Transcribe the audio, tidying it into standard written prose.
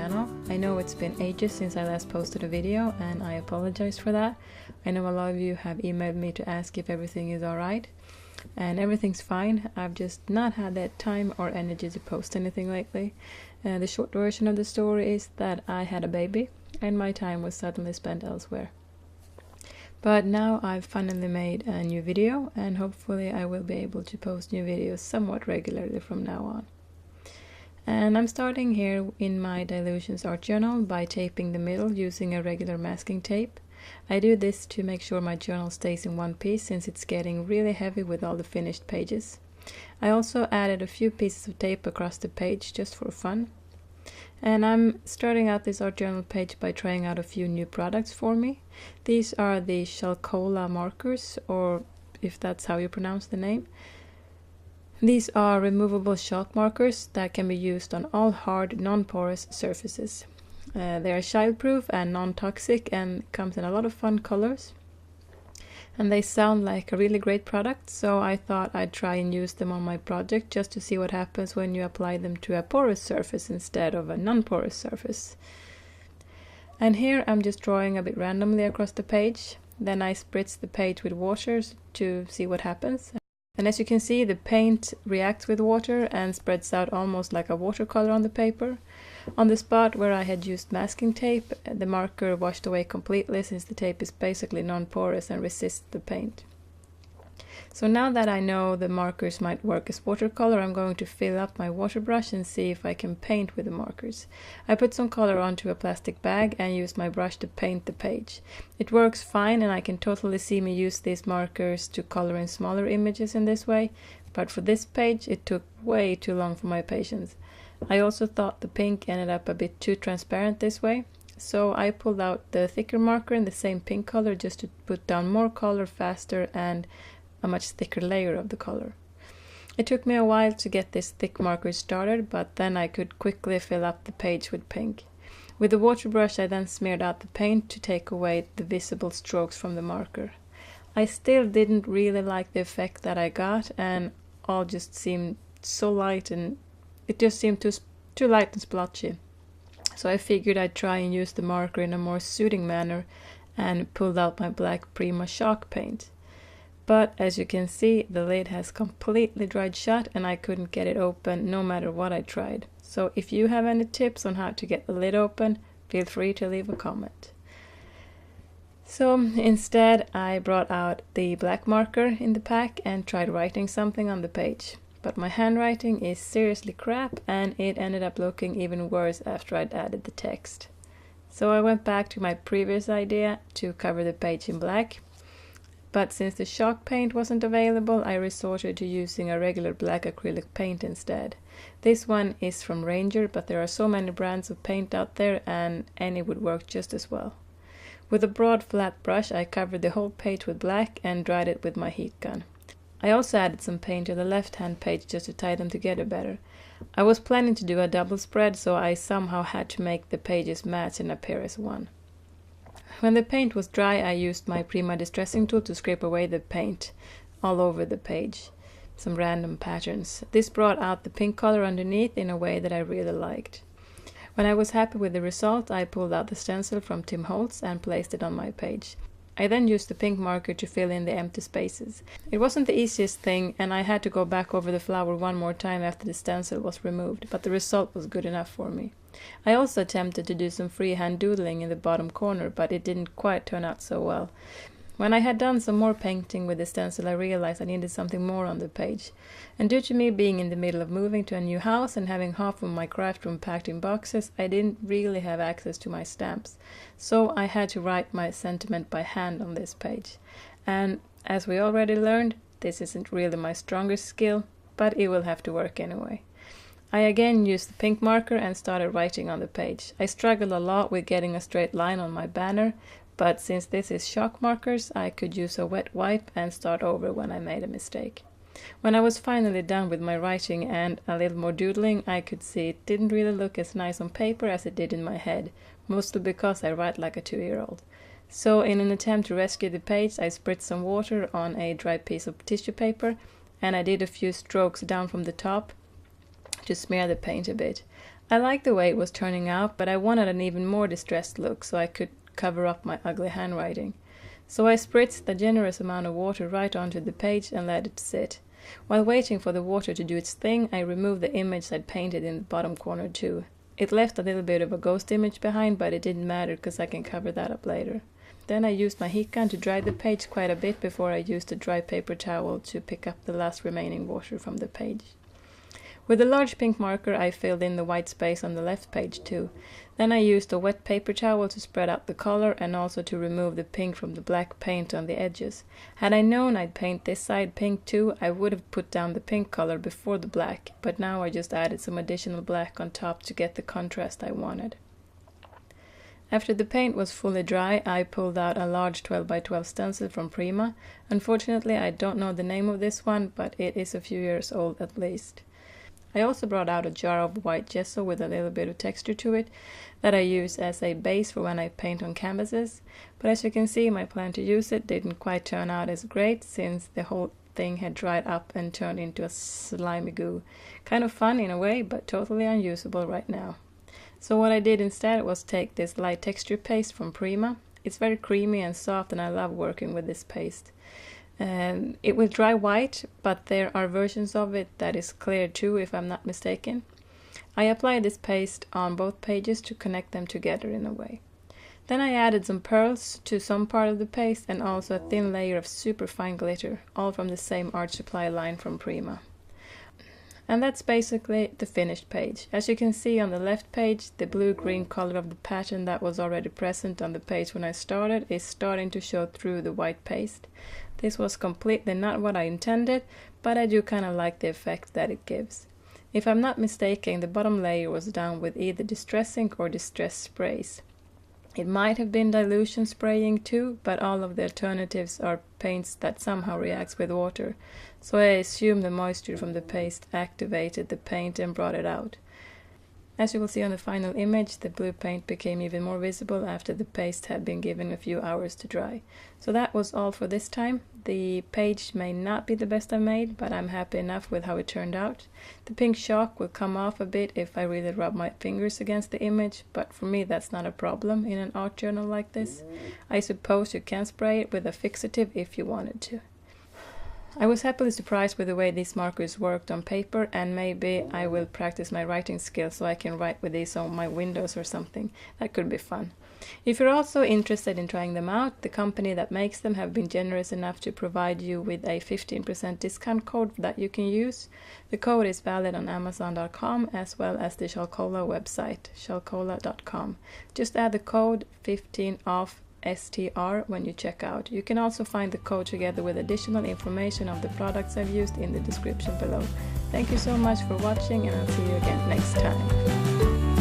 channel. I know it's been ages since I last posted a video and I apologize for that. I know a lot of you have emailed me to ask if everything is alright, and everything's fine. I've just not had that time or energy to post anything lately. The short version of the story is that I had a baby and my time was suddenly spent elsewhere. But now I've finally made a new video, and hopefully I will be able to post new videos somewhat regularly from now on. And I'm starting here in my Dilutions art journal by taping the middle using a regular masking tape. I do this to make sure my journal stays in one piece since it's getting really heavy with all the finished pages. I also added a few pieces of tape across the page just for fun. And I'm starting out this art journal page by trying out a few new products for me. These are the Chalkola markers, or if that's how you pronounce the name. These are removable chalk markers that can be used on all hard, non-porous surfaces. They are childproof and non-toxic and comes in a lot of fun colors. And they sound like a really great product, so I thought I'd try and use them on my project just to see what happens when you apply them to a porous surface instead of a non-porous surface. And here I'm just drawing a bit randomly across the page. Then I spritz the page with water to see what happens. And as you can see, the paint reacts with water and spreads out almost like a watercolor on the paper. On the spot where I had used masking tape, the marker washed away completely since the tape is basically non-porous and resists the paint. So now that I know the markers might work as watercolor, I'm going to fill up my water brush and see if I can paint with the markers. I put some color onto a plastic bag and used my brush to paint the page. It works fine, and I can totally see me use these markers to color in smaller images in this way, but for this page it took way too long for my patience. I also thought the pink ended up a bit too transparent this way, so I pulled out the thicker marker in the same pink color just to put down more color faster and a much thicker layer of the color. It took me a while to get this thick marker started, but then I could quickly fill up the page with pink. With the water brush I then smeared out the paint to take away the visible strokes from the marker. I still didn't really like the effect that I got, and all just seemed so light, and it just seemed too light and splotchy. So I figured I'd try and use the marker in a more suiting manner and pulled out my black Prima chalk paint. But as you can see, the lid has completely dried shut and I couldn't get it open no matter what I tried. So if you have any tips on how to get the lid open, feel free to leave a comment. So instead I brought out the black marker in the pack and tried writing something on the page. But my handwriting is seriously crap, and it ended up looking even worse after I'd added the text. So I went back to my previous idea to cover the page in black. But since the chalk paint wasn't available, I resorted to using a regular black acrylic paint instead. This one is from Ranger, but there are so many brands of paint out there and any would work just as well. With a broad flat brush I covered the whole page with black and dried it with my heat gun. I also added some paint to the left-hand page just to tie them together better. I was planning to do a double spread, so I somehow had to make the pages match and appear as one. When the paint was dry, I used my Prima distressing tool to scrape away the paint all over the page, some random patterns. This brought out the pink color underneath in a way that I really liked. When I was happy with the result, I pulled out the stencil from Tim Holtz and placed it on my page. I then used the pink marker to fill in the empty spaces. It wasn't the easiest thing, and I had to go back over the flower one more time after the stencil was removed, but the result was good enough for me. I also attempted to do some freehand doodling in the bottom corner, but it didn't quite turn out so well. When I had done some more painting with the stencil, I realized I needed something more on the page. And due to me being in the middle of moving to a new house and having half of my craft room packed in boxes, I didn't really have access to my stamps. So I had to write my sentiment by hand on this page. And as we already learned, this isn't really my strongest skill, but it will have to work anyway. I again used the pink marker and started writing on the page. I struggled a lot with getting a straight line on my banner, but since this is chalk markers, I could use a wet wipe and start over when I made a mistake. When I was finally done with my writing and a little more doodling, I could see it didn't really look as nice on paper as it did in my head, mostly because I write like a 2-year-old. So in an attempt to rescue the page, I spritzed some water on a dry piece of tissue paper, and I did a few strokes down from the top to smear the paint a bit. I liked the way it was turning out, but I wanted an even more distressed look so I could cover up my ugly handwriting. So I spritzed a generous amount of water right onto the page and let it sit. While waiting for the water to do its thing, I removed the image I'd painted in the bottom corner too. It left a little bit of a ghost image behind, but it didn't matter because I can cover that up later. Then I used my heat gun to dry the page quite a bit before I used a dry paper towel to pick up the last remaining water from the page. With a large pink marker I filled in the white space on the left page too. Then I used a wet paper towel to spread out the color and also to remove the pink from the black paint on the edges. Had I known I'd paint this side pink too, I would have put down the pink color before the black, but now I just added some additional black on top to get the contrast I wanted. After the paint was fully dry, I pulled out a large 12x12 stencil from Prima. Unfortunately, I don't know the name of this one, but it is a few years old at least. I also brought out a jar of white gesso with a little bit of texture to it that I use as a base for when I paint on canvases, but as you can see, my plan to use it didn't quite turn out as great since the whole thing had dried up and turned into a slimy goo. Kind of fun in a way, but totally unusable right now. So what I did instead was take this light texture paste from Prima. It's very creamy and soft and I love working with this paste. It will dry white, but there are versions of it that is clear too if I'm not mistaken. I applied this paste on both pages to connect them together in a way. Then I added some pearls to some part of the paste and also a thin layer of super fine glitter, all from the same art supply line from Prima. And that's basically the finished page. As you can see on the left page, the blue-green color of the pattern that was already present on the page when I started is starting to show through the white paste. This was completely not what I intended, but I do kind of like the effect that it gives. If I'm not mistaken, the bottom layer was done with either distress ink or distress sprays. It might have been dilution spraying too, but all of the alternatives are paints that somehow reacts with water, so I assume the moisture from the paste activated the paint and brought it out. As you will see on the final image, the blue paint became even more visible after the paste had been given a few hours to dry. So that was all for this time. The page may not be the best I made, but I'm happy enough with how it turned out. The pink chalk will come off a bit if I really rub my fingers against the image, but for me that's not a problem in an art journal like this. I suppose you can spray it with a fixative if you wanted to. I was happily surprised with the way these markers worked on paper, and maybe I will practice my writing skills so I can write with these on my windows or something. That could be fun. If you're also interested in trying them out, the company that makes them have been generous enough to provide you with a 15% discount code that you can use. The code is valid on Amazon.com as well as the Chalkola website, chalkola.com. Just add the code 15OFF STR when you check out. You can also find the code together with additional information of the products I've used in the description below. Thank you so much for watching, and I'll see you again next time.